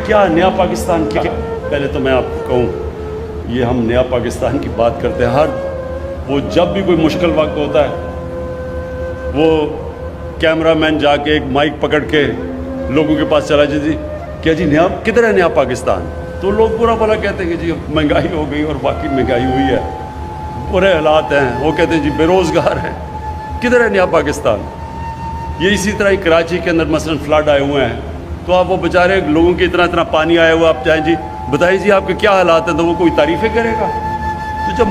کیا نیا پاکستان کیا؟ پہلے تو میں آپ کو کہوں یہ ہم نیا پاکستان کی بات کرتے ہیں، وہ جب بھی کوئی مشکل وقت ہوتا ہے وہ کیمرہ مین جا کے ایک مائک پکڑ کے لوگوں کے پاس چلا جی کیا جی نیا کدھر ہے نیا پاکستان؟ تو لوگ برا بھلا کہتے ہیں کہ جی مہنگائی ہو گئی، اور واقعی مہنگائی ہوئی ہے، برے حالات ہیں، وہ کہتے ہیں جی بے روزگار ہیں، کدھر ہے نیا پاکستان؟ یہ اسی طرح ہی کراچی کے اندر مثلا فلڈ آئے ہوئے ہیں، تو آپ وہ بیچارے لوگوں کے اتنا پانی آیا ہوا، آپ جائیں جی بتائیے جی آپ کے کیا حالات ہیں، تو وہ کوئی تعریفیں کرے گا؟ تو جب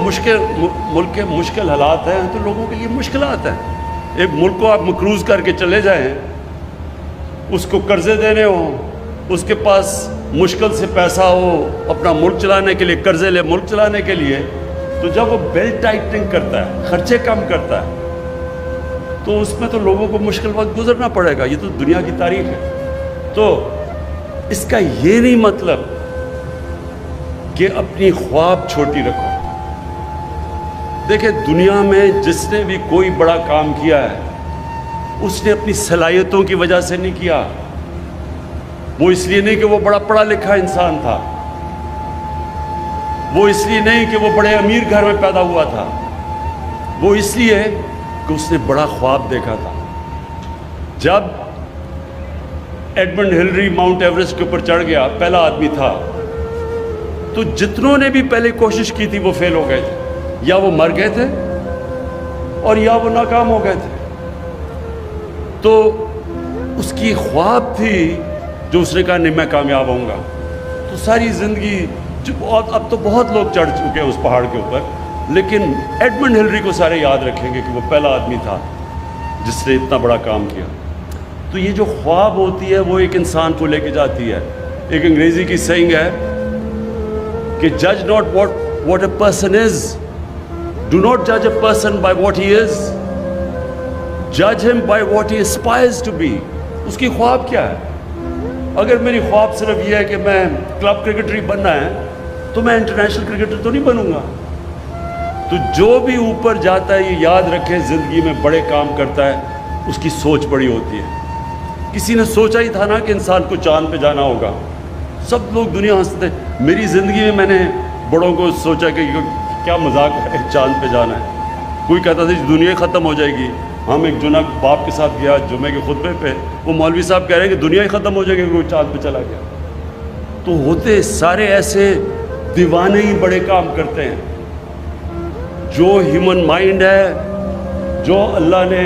ملک کے مشکل حالات ہیں تو لوگوں کے لیے مشکلات ہیں۔ ایک ملک کو آپ مقروض کر کے چلے جائیں، اس کو قرضے دینے ہوں، اس کے پاس مشکل سے پیسہ ہو اپنا ملک چلانے کے لیے، قرضے لے ملک چلانے کے لیے، تو جب وہ بیلٹ ٹائٹنگ کرتا ہے، خرچے کم کرتا ہے، تو اس میں تو لوگوں کو مشکل وقت گزرنا پڑے گا۔ یہ تو دنیا کی تاریخ ہے۔ تو اس کا یہ نہیں مطلب کہ اپنی خواب چھوٹی رکھو۔ دیکھیں دنیا میں جس نے بھی کوئی بڑا کام کیا ہے اس نے اپنی صلاحیتوں کی وجہ سے نہیں کیا، وہ اس لیے نہیں کہ وہ بڑا پڑھا لکھا انسان تھا، وہ اس لیے نہیں کہ وہ بڑے امیر گھر میں پیدا ہوا تھا، وہ اس لیے کہ اس نے بڑا خواب دیکھا تھا۔ جب ایڈمنڈ ہلری ماؤنٹ ایوریسٹ کے اوپر چڑھ گیا، پہلا آدمی تھا، تو جتنوں نے بھی پہلے کوشش کی تھی وہ فیل ہو گئے تھے، یا وہ مر گئے تھے اور یا وہ ناکام ہو گئے تھے۔ تو اس کی خواب تھی جو اس نے کہا نہیں میں کامیاب ہوں گا، تو ساری زندگی اب تو بہت لوگ چڑھ چکے ہیں اس پہاڑ کے اوپر، لیکن ایڈمنڈ ہلری کو سارے یاد رکھیں گے کہ وہ پہلا آدمی تھا جس نے اتنا بڑا کام کیا۔ تو یہ جو خواب ہوتی ہے وہ ایک انسان کو لے کے جاتی ہے۔ ایک انگریزی کی سینگ ہے کہ جج not what a person is, do not جج a person by what he از، جج ہم by what he aspires to be. اس کی خواب کیا ہے؟ اگر میری خواب صرف یہ ہے کہ میں کلب کرکٹر ہی بننا ہے تو میں انٹرنیشنل کرکٹر تو نہیں بنوں گا۔ تو جو بھی اوپر جاتا ہے یہ یاد رکھے زندگی میں بڑے کام کرتا ہے اس کی سوچ بڑی ہوتی ہے۔ کسی نے سوچا ہی تھا نا کہ انسان کو چاند پہ جانا ہوگا، سب لوگ دنیا ہنستے۔ میری زندگی میں نے بڑوں کو سوچا کہ کیا مذاق ہے چاند پہ جانا ہے۔ کوئی کہتا تھا دنیا ہی ختم ہو جائے گی۔ ہم ایک جناب باپ کے ساتھ گیا جمعے کے خطبے پہ، وہ مولوی صاحب کہہ رہے ہیں کہ دنیا ہی ختم ہو جائے گی، کوئی چاند پہ چلا گیا۔ تو ہوتے سارے ایسے دیوانے ہی بڑے کام کرتے ہیں۔ جو ہیومن مائنڈ ہے، جو اللہ نے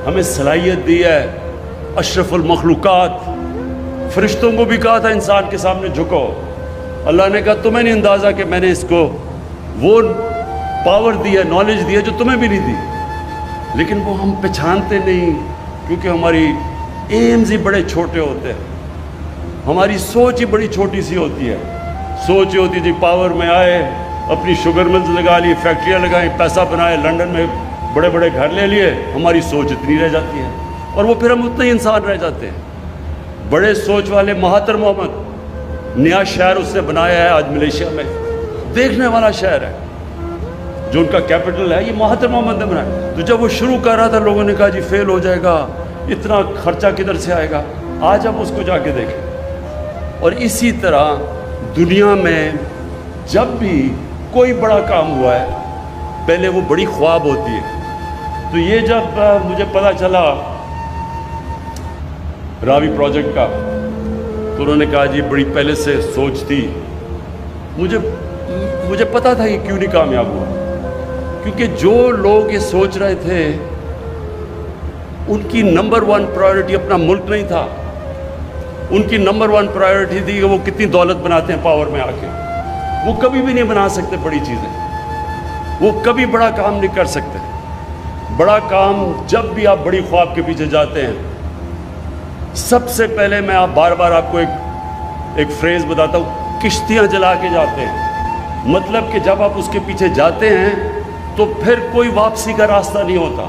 ہمیں صلاحیت دی ہے، اشرف المخلوقات، فرشتوں کو بھی کہا تھا انسان کے سامنے جھکو، اللہ نے کہا تمہیں نہیں اندازہ کہ میں نے اس کو وہ پاور دی ہے، نالج دی ہے جو تمہیں بھی نہیں دی، لیکن وہ ہم پہچانتے نہیں کیونکہ ہماری ایمز ہی بڑے چھوٹے ہوتے ہیں، ہماری سوچ ہی بڑی چھوٹی سی ہوتی ہے۔ سوچ یہ ہوتی ہے جی پاور میں آئے، اپنی شوگر ملز لگا لی، فیکٹریاں لگائیں، پیسہ بنائے، لنڈن میں بڑے بڑے گھر لے لیے، ہماری سوچ اتنی رہ جاتی ہے اور وہ پھر ہم اتنے ہی انسان رہ جاتے ہیں۔ بڑے سوچ والے مہاتر محمد، نیا شہر اس نے بنایا ہے آج ملیشیا میں، دیکھنے والا شہر ہے، جو ان کا کیپٹل ہے، یہ مہاتر محمد نے بنایا۔ تو جب وہ شروع کر رہا تھا لوگوں نے کہا جی فیل ہو جائے گا، اتنا خرچہ کدھر سے آئے گا؟ آج آپ اس کو جا کے دیکھیں۔ اور اسی طرح دنیا میں جب بھی کوئی بڑا کام ہوا ہے پہلے وہ بڑی خواب ہوتی ہے۔ تو یہ جب مجھے پتہ چلا راوی پروجیکٹ کا، تو انہوں نے کہا جی بڑی پہلے سے سوچ تھی، مجھے پتہ تھا یہ کیوں نہیں کامیاب ہوا، کیونکہ جو لوگ یہ سوچ رہے تھے ان کی نمبر 1 پرائیورٹی اپنا ملک نہیں تھا، ان کی نمبر 1 پرائیورٹی تھی کہ وہ کتنی دولت بناتے ہیں پاور میں آ کے۔ وہ کبھی بھی نہیں بنا سکتے بڑی چیزیں، وہ کبھی بڑا کام نہیں کر سکتے۔ بڑا کام جب بھی آپ بڑی خواب کے پیچھے جاتے ہیں، سب سے پہلے میں بار بار آپ کو ایک فریز بتاتا ہوں، کشتیاں جلا کے جاتے ہیں۔ مطلب کہ جب آپ اس کے پیچھے جاتے ہیں تو پھر کوئی واپسی کا راستہ نہیں ہوتا،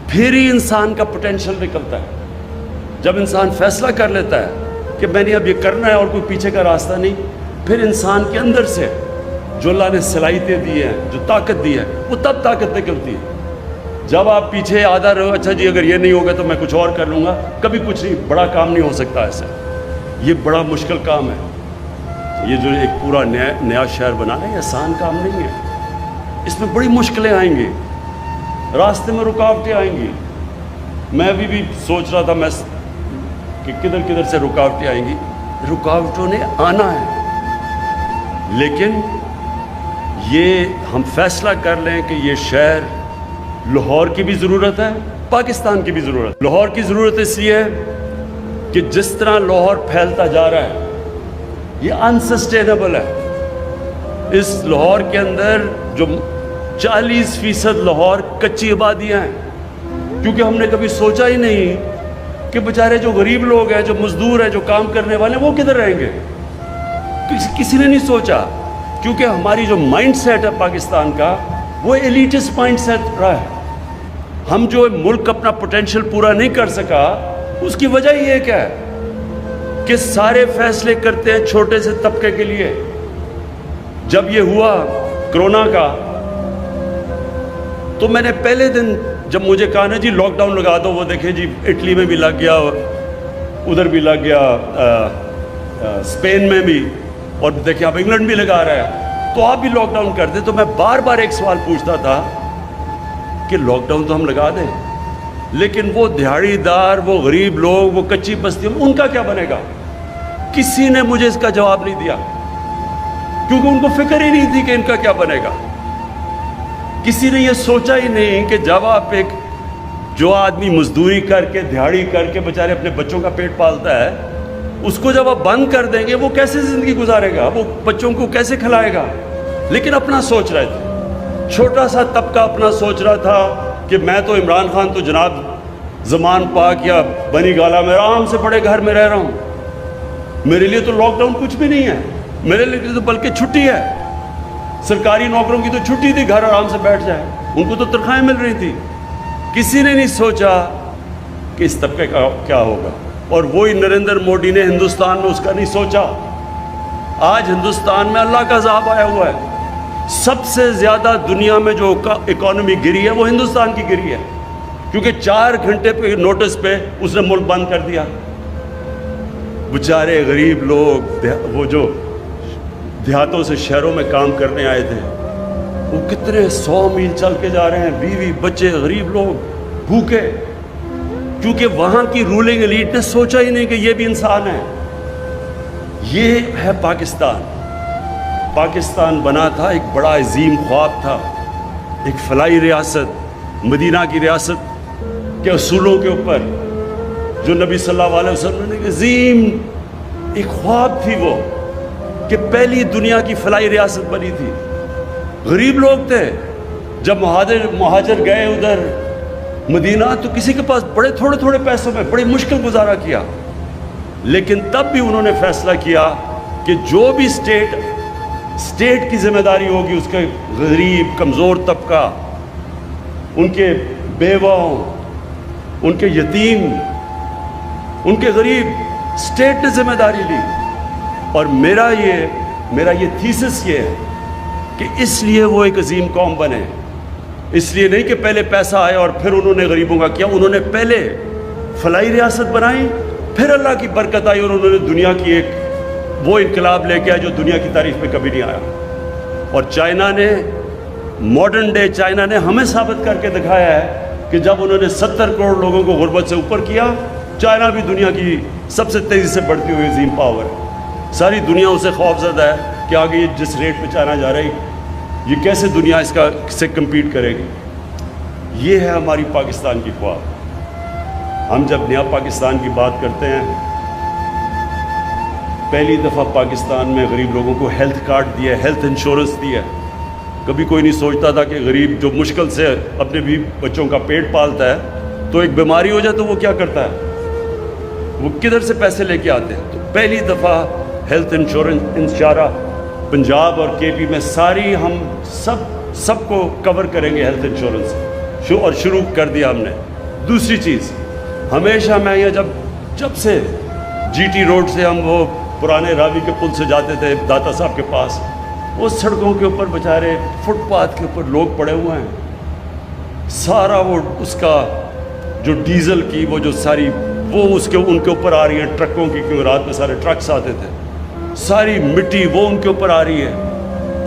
پھر ہی انسان کا پوٹینشیل نکلتا ہے۔ جب انسان فیصلہ کر لیتا ہے کہ میں نے اب یہ کرنا ہے اور کوئی پیچھے کا راستہ نہیں، پھر انسان کے اندر سے جو اللہ نے صلاحیتیں دی ہیں، جو طاقت دی ہے، وہ تب طاقت نکلتی ہے۔ جب آپ پیچھے آدھا رہو، اچھا جی اگر یہ نہیں ہوگا تو میں کچھ اور کر لوں گا، کبھی کچھ نہیں، بڑا کام نہیں ہو سکتا ایسے۔ یہ بڑا مشکل کام ہے. یہ جو ایک پورا نیا شہر بنانا ہے آسان کام نہیں ہے. اس میں بڑی مشکلیں آئیں گی, راستے میں رکاوٹیں آئیں گی. میں ابھی بھی سوچ رہا تھا کہ کدھر سے رکاوٹیں آئیں گی. رکاوٹوں نے آنا ہے, لیکن یہ ہم فیصلہ کر لیں کہ یہ شہر لاہور کی بھی ضرورت ہے, پاکستان کی بھی ضرورت. لاہور کی ضرورت اس لیے کہ جس طرح لاہور پھیلتا جا رہا ہے یہ انسسٹینیبل ہے. اس لاہور کے اندر جو 40% لاہور کچی آبادیاں ہیں, کیونکہ ہم نے کبھی سوچا ہی نہیں کہ بیچارے جو غریب لوگ ہیں, جو مزدور ہیں, جو کام کرنے والے ہیں, وہ کدھر رہیں گے. کسی نے نہیں سوچا, کیونکہ ہماری جو مائنڈ سیٹ ہے پاکستان کا وہ ایلیٹسٹ مائنڈ سیٹ رہا ہے. ہم جو ملک اپنا پوٹینشیل پورا نہیں کر سکا, اس کی وجہ یہ کیا ہے کہ سارے فیصلے کرتے ہیں چھوٹے سے طبقے کے لیے. جب یہ ہوا کرونا کا, تو میں نے پہلے دن جب مجھے کہا نا جی لاک ڈاؤن لگا دو, وہ دیکھیں جی اٹلی میں بھی لگ گیا, ادھر بھی لگ گیا, اسپین میں بھی, اور دیکھیں اب انگلینڈ بھی لگا رہا ہے, تو آپ بھی لاک ڈاؤن کر دیں. تو میں بار بار ایک سوال پوچھتا تھا کہ لاک ڈاؤن تو ہم لگا دیں, لیکن وہ دیہڑی دار, وہ غریب لوگ, وہ کچی بستیاں, ان کا کیا بنے گا؟ کسی نے مجھے اس کا جواب نہیں دیا, کیونکہ ان کو فکر ہی نہیں تھی کہ ان کا کیا بنے گا. کسی نے یہ سوچا ہی نہیں کہ جب آپ جو آدمی مزدوری کر کے, دیہڑی کر کے بیچارے اپنے بچوں کا پیٹ پالتا ہے, اس کو جب آپ بند کر دیں گے وہ کیسے زندگی گزارے گا, وہ بچوں کو کیسے کھلائے گا. لیکن اپنا سوچ رہے تھے, چھوٹا سا طبقہ اپنا سوچ رہا تھا کہ میں تو عمران خان تو جناب زمان پاک یا بنی گالا میں آرام سے بڑے گھر میں رہ رہا ہوں, میرے لیے تو لاک ڈاؤن کچھ بھی نہیں ہے, میرے لیے تو بلکہ چھٹی ہے. سرکاری نوکروں کی تو چھٹی تھی, گھر آرام سے بیٹھ جائے, ان کو تو تنخواہیں مل رہی تھی. کسی نے نہیں سوچا کہ اس طبقے کا کیا ہوگا. اور وہی نریندر موڈی نے ہندوستان میں اس کا نہیں سوچا. آج ہندوستان میں اللہ کا عذاب آیا ہوا ہے. سب سے زیادہ دنیا میں جو اکانومی گری ہے وہ ہندوستان کی گری ہے, کیونکہ 4 گھنٹے پہ نوٹس پہ اس نے ملک بند کر دیا. بیچارے غریب لوگ, وہ جو دیہاتوں سے شہروں میں کام کرنے آئے تھے, وہ کتنے 100 میل چل کے جا رہے ہیں, بیوی بچے, غریب لوگ بھوکے, کیونکہ وہاں کی رولنگ ایلیٹ نے سوچا ہی نہیں کہ یہ بھی انسان ہے. یہ ہے پاکستان. پاکستان بنا تھا, ایک بڑا عظیم خواب تھا, ایک فلاحی ریاست, مدینہ کی ریاست کے اصولوں کے اوپر, جو نبی صلی اللہ علیہ وسلم نے عظیم ایک خواب تھی وہ, کہ پہلی دنیا کی فلاحی ریاست بنی تھی. غریب لوگ تھے. جب مہاجر گئے ادھر مدینہ, تو کسی کے پاس بڑے تھوڑے پیسوں میں بڑی مشکل گزارا کیا, لیکن تب بھی انہوں نے فیصلہ کیا کہ جو بھی اسٹیٹ کی ذمہ داری ہوگی, اس کے غریب کمزور طبقہ, ان کے بیواؤں, ان کے یتیم, ان کے غریب, اسٹیٹ نے ذمہ داری لی. اور میرا یہ تھیسس یہ ہے کہ اس لیے وہ ایک عظیم قوم بنے. اس لیے نہیں کہ پہلے پیسہ آیا اور پھر انہوں نے غریبوں کا کیا, انہوں نے پہلے فلاحی ریاست بنائی, پھر اللہ کی برکت آئی اور انہوں نے دنیا کی ایک وہ انقلاب لے کے آیا جو دنیا کی تاریخ میں کبھی نہیں آیا. اور چائنا نے, ماڈرن ڈے چائنا نے ہمیں ثابت کر کے دکھایا ہے کہ جب انہوں نے 70 کروڑ لوگوں کو غربت سے اوپر کیا, چائنا بھی دنیا کی سب سے تیزی سے بڑھتی ہوئی عظیم پاور ہے. ساری دنیا اسے خوف زدہ ہے کہ آگے یہ جس ریٹ پہ چائنا جا رہی, یہ کیسے دنیا اس کا سے کمپیٹ کرے گی. یہ ہے ہماری پاکستان کی خواب. ہم جب نیا پاکستان کی بات کرتے ہیں, پہلی دفعہ پاکستان میں غریب لوگوں کو ہیلتھ کارڈ دیا, ہیلتھ انشورنس دیا. کبھی کوئی نہیں سوچتا تھا کہ غریب جو مشکل سے اپنے بھی بچوں کا پیٹ پالتا ہے, تو ایک بیماری ہو جائے تو وہ کیا کرتا ہے, وہ کدھر سے پیسے لے کے آتے ہیں. تو پہلی دفعہ ہیلتھ انشورنس انشارہ پنجاب اور کے پی میں ساری ہم سب کو کور کریں گے ہیلتھ انشورنس, اور شروع کر دیا ہم نے. دوسری چیز, ہمیشہ میں یہ جب سے جی ٹی روڈ سے ہم وہ پرانے راوی کے پل سے جاتے تھے داتا صاحب کے پاس, وہ سڑکوں کے اوپر بیچارے فٹ پاتھ کے اوپر لوگ پڑے ہوئے ہیں, سارا وہ اس کا جو ڈیزل کی وہ جو ساری وہ ان کے اوپر آ رہی ہیں ٹرکوں کی، کیونکہ رات میں سارے ٹرکس آتے تھے، ساری مٹی وہ ان کے اوپر آ رہی ہے.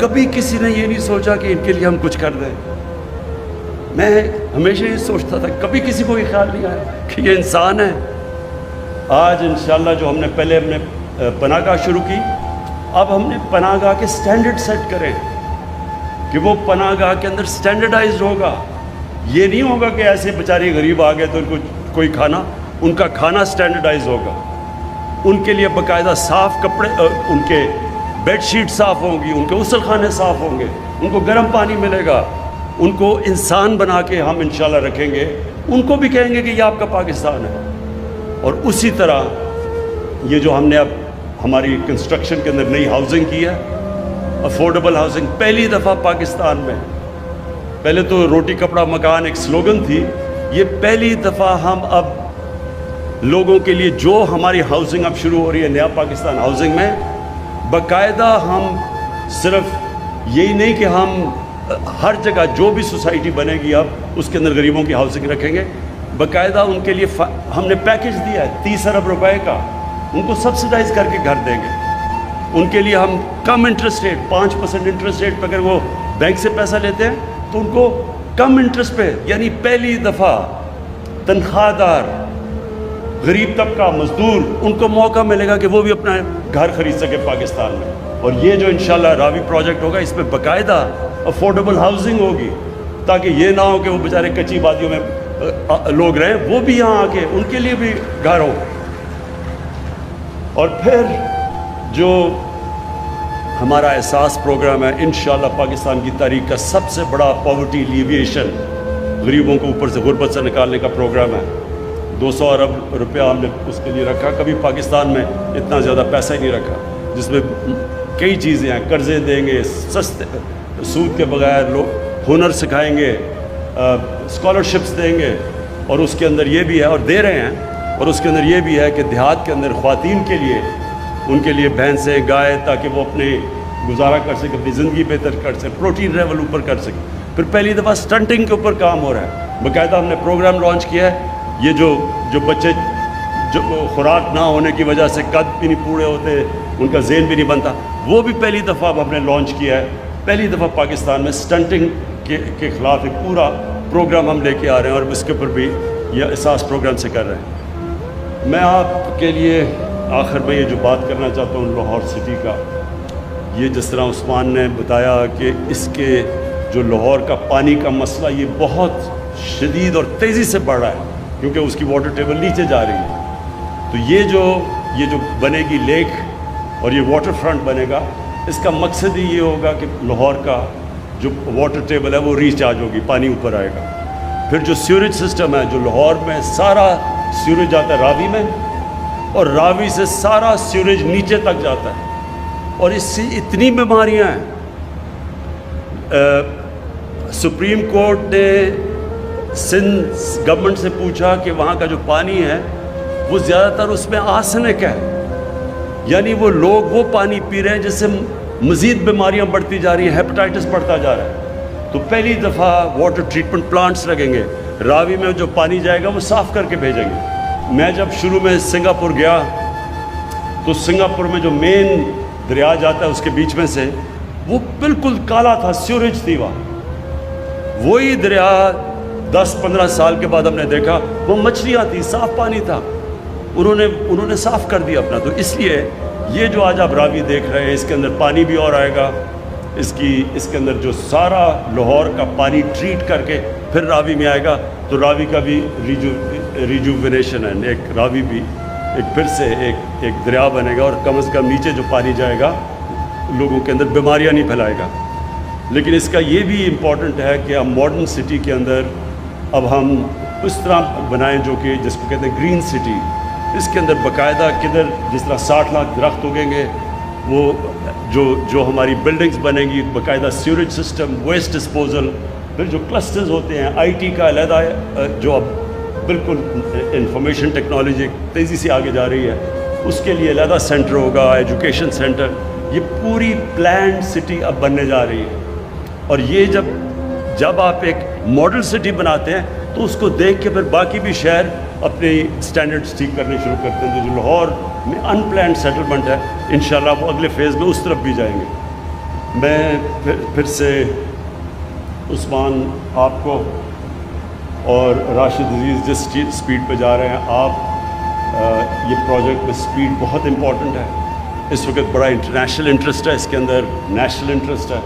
کبھی کسی نے یہ نہیں سوچا کہ ان کے لیے ہم کچھ کر دیں. میں ہمیشہ یہ سوچتا تھا، کبھی کسی کو یہ خیال نہیں آیا کہ یہ انسان ہے. آج انشاءاللہ جو ہم نے پہلے ہم نے پناہ گاہ شروع کی، اب ہم نے پناہ گاہ کے سٹینڈرڈ سیٹ کریں کہ وہ پناہ گاہ کے اندر سٹینڈرڈائزڈ ہوگا. یہ نہیں ہوگا کہ ایسے بیچارے غریب آ گئے تو ان کو کوئی کھانا، ان کا کھانا سٹینڈرڈائز ہوگا. ان کے لیے باقاعدہ صاف کپڑے، ان کے بیڈ شیٹ صاف ہوں گی، ان کے غسل خانے صاف ہوں گے، ان کو گرم پانی ملے گا. ان کو انسان بنا کے ہم انشاءاللہ رکھیں گے. ان کو بھی کہیں گے کہ یہ آپ کا پاکستان ہے. اور اسی طرح یہ جو ہم نے اب ہماری کنسٹرکشن کے اندر نئی ہاؤسنگ کی ہے، افورڈیبل ہاؤسنگ، پہلی دفعہ پاکستان میں، پہلے تو روٹی کپڑا مکان ایک سلوگن تھی، یہ پہلی دفعہ ہم اب لوگوں کے لیے جو ہماری ہاؤسنگ اب شروع ہو رہی ہے نیا پاکستان ہاؤسنگ میں، باقاعدہ ہم صرف یہی نہیں کہ ہم ہر جگہ جو بھی سوسائٹی بنے گی اب اس کے اندر غریبوں کی ہاؤسنگ رکھیں گے، باقاعدہ ان کے لیے ہم نے پیکج دیا ہے 30 ارب روپے کا، ان کو سبسڈائز کر کے گھر دیں گے. ان کے لیے ہم کم انٹرسٹ ریٹ، 5% انٹرسٹ ریٹ پہ اگر وہ بینک سے پیسہ لیتے ہیں تو ان کو کم انٹرسٹ پہ، یعنی پہلی دفعہ تنخواہ دار غریب طبقہ مزدور ان کو موقع ملے گا کہ وہ بھی اپنا گھر خرید سکے پاکستان میں. اور یہ جو انشاءاللہ راوی پروجیکٹ ہوگا، اس میں باقاعدہ افورڈیبل ہاؤسنگ ہوگی، تاکہ یہ نہ ہو کہ وہ بیچارے کچی وادیوں میں لوگ رہیں، وہ بھی یہاں آ کے ان کے لیے بھی گھر ہو. اور پھر جو ہمارا احساس پروگرام ہے، انشاءاللہ پاکستان کی تاریخ کا سب سے بڑا پاورٹی ایلیویشن، غریبوں کو اوپر سے غربت سے نکالنے کا پروگرام ہے. 200 ارب روپیہ ہم نے اس کے لیے رکھا. کبھی پاکستان میں اتنا زیادہ پیسہ ہی نہیں رکھا، جس میں کئی چیزیں ہیں. قرضے دیں گے سستے سود کے بغیر، لوگ ہنر سکھائیں گے، اسکالرشپس دیں گے، اور اس کے اندر یہ بھی ہے، اور دے رہے ہیں، اور اس کے اندر یہ بھی ہے کہ دیہات کے اندر خواتین کے لیے، ان کے لیے بھینسیں گائے، تاکہ وہ اپنے گزارا کر سکے، اپنی زندگی بہتر کر سکے، پروٹین لیول اوپر کر سکے. پھر پہلی دفعہ سٹنٹنگ کے اوپر کام ہو رہا ہے. باقاعدہ ہم نے پروگرام لانچ کیا ہے. یہ جو بچے جو خوراک نہ ہونے کی وجہ سے قد بھی نہیں پورے ہوتے، ان کا ذہن بھی نہیں بنتا، وہ بھی پہلی دفعہ اب ہم نے لانچ کیا ہے. پہلی دفعہ پاکستان میں سٹنٹنگ کے خلاف ایک پورا پروگرام ہم لے کے آ رہے ہیں، اور اس کے اوپر بھی یہ احساس پروگرام سے کر رہے ہیں. میں آپ کے لیے آخر میں یہ جو بات کرنا چاہتا ہوں لاہور سٹی کا، یہ جس طرح عثمان نے بتایا کہ اس کے جو لاہور کا پانی کا مسئلہ یہ بہت شدید اور تیزی سے بڑھ رہا ہے، کیونکہ اس کی واٹر ٹیبل نیچے جا رہی ہے. تو یہ جو بنے گی لیک اور یہ واٹر فرنٹ بنے گا، اس کا مقصد ہی یہ ہوگا کہ لاہور کا جو واٹر ٹیبل ہے وہ ریچارج ہوگی، پانی اوپر آئے گا. پھر جو سیوریج سسٹم ہے، جو لاہور میں سارا سیوریج جاتا ہے راوی میں، اور راوی سے سارا سیوریج نیچے تک جاتا ہے، اور اس سے اتنی بیماریاں ہیں. سپریم کورٹ نے سندھ گورنمنٹ سے پوچھا کہ وہاں کا جو پانی ہے وہ زیادہ تر اس میں آرسینک ہے، یعنی وہ لوگ وہ پانی پی رہے ہیں جس سے مزید بیماریاں بڑھتی جا رہی ہیں، ہیپاٹائٹس بڑھتا جا رہا ہے. تو پہلی دفعہ واٹر ٹریٹمنٹ پلانٹس لگیں گے، راوی میں جو پانی جائے گا وہ صاف کر کے بھیجیں گے. میں جب شروع میں سنگاپور گیا تو سنگاپور میں جو مین دریا جاتا ہے اس کے بیچ میں سے وہ بالکل کالا تھا، سیوریج تھی وہاں. وہی دریا 10-15 سال کے بعد ہم نے دیکھا وہ مچھلیاں تھیں، صاف پانی تھا. انہوں نے صاف کر دیا اپنا. تو اس لیے یہ جو آج آپ راوی دیکھ رہے ہیں، اس کے اندر پانی بھی اور آئے گا. اس کے اندر جو سارا لاہور کا پانی ٹریٹ کر کے پھر راوی میں آئے گا. تو راوی کا بھی ریجوونیشن ہے، ایک راوی بھی ایک پھر سے ایک دریا بنے گا، اور کم از کم نیچے جو پانی جائے گا لوگوں کے اندر بیماریاں نہیں پھیلائے گا. لیکن اس کا یہ بھی امپورٹنٹ ہے کہ ہم ماڈرن سٹی کے اندر اب ہم اس طرح بنائیں جو کہ جس کو کہتے ہیں گرین سٹی. اس کے اندر باقاعدہ کدھر جس طرح 60 لاکھ درخت اگیں گے، وہ جو ہماری بلڈنگز بنیں گی، باقاعدہ سیوریج سسٹم، ویسٹ ڈسپوزل. پھر جو کلسٹرز ہوتے ہیں، آئی ٹی کا علیحدہ جو اب بالکل انفارمیشن ٹیکنالوجی تیزی سے آگے جا رہی ہے، اس کے لیے علیحدہ سینٹر ہوگا، ایجوکیشن سینٹر. یہ پوری پلانڈ سٹی اب بننے جا رہی ہے. اور یہ جب آپ ایک ماڈل سٹی بناتے ہیں تو اس کو دیکھ کے پھر باقی بھی شہر اپنے اسٹینڈرڈس ٹھیک کرنے شروع کرتے ہیں. تو جو لاہور میں ان پلانڈ سیٹلمنٹ ہے انشاءاللہ وہ اگلے فیز میں اس طرف بھی جائیں گے. میں پھر سے عثمان آپ کو اور راشد عزیز جس سپیڈ پہ جا رہے ہیں آپ, یہ پروجیکٹ میں سپیڈ بہت امپورٹنٹ ہے. اس وقت بڑا انٹرنیشنل انٹرسٹ ہے اس کے اندر, نیشنل انٹرسٹ ہے.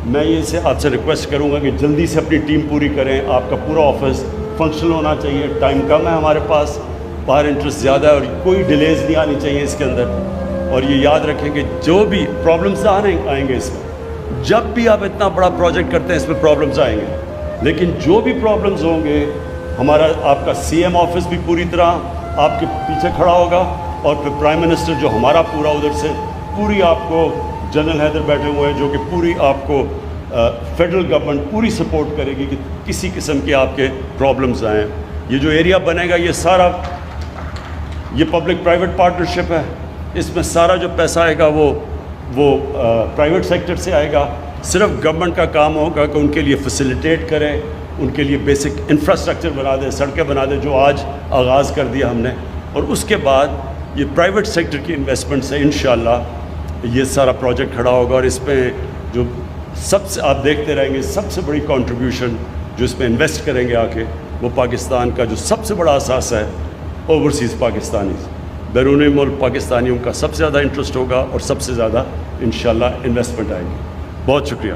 میں یہ سے آپ سے ریکویسٹ کروں گا کہ جلدی سے اپنی ٹیم پوری کریں. آپ کا پورا آفس فنکشنل ہونا چاہیے. ٹائم کم ہے ہمارے پاس, باہر انٹرسٹ زیادہ ہے, اور کوئی ڈیلیز نہیں آنی چاہیے اس کے اندر. اور یہ یاد رکھیں کہ جو بھی پرابلمس آئیں گے اس میں, جب بھی آپ اتنا بڑا پروجیکٹ کرتے ہیں اس میں پرابلمس آئیں گے, لیکن جو بھی پرابلمس ہوں گے ہمارا آپ کا سی ایم آفس بھی پوری طرح آپ کے پیچھے کھڑا ہوگا, اور پھر پرائم منسٹر جو ہمارا پورا ادھر سے پوری آپ کو, جنرل حیدر بیٹھے ہوئے ہیں جو کہ پوری آپ کو فیڈرل گورنمنٹ پوری سپورٹ کرے گی کہ کسی قسم کے آپ کے پرابلمز آئیں. یہ جو ایریا بنے گا یہ سارا یہ پبلک پرائیویٹ پارٹنرشپ ہے. اس میں سارا جو پیسہ آئے گا وہ پرائیویٹ سیکٹر سے آئے گا. صرف گورنمنٹ کا کام ہوگا کہ ان کے لیے فیسیلیٹیٹ کریں, ان کے لیے بیسک انفراسٹرکچر بنا دیں, سڑکیں بنا دیں, جو آج آغاز کر دیا ہم نے. اور اس کے بعد یہ پرائیویٹ سیکٹر کی انویسٹمنٹ سے انشاءاللہ یہ سارا پروجیکٹ کھڑا ہوگا. اور اس پہ جو سب سے آپ دیکھتے رہیں گے سب سے بڑی کنٹریبیوشن جو اس میں انویسٹ کریں گے آ کے, وہ پاکستان کا جو سب سے بڑا اثاثہ ہے اوورسیز پاکستانیز, بیرون ملک پاکستانیوں کا سب سے زیادہ انٹرسٹ ہوگا اور سب سے زیادہ انشاءاللہ انویسٹمنٹ آئے گی. بہت شکریہ.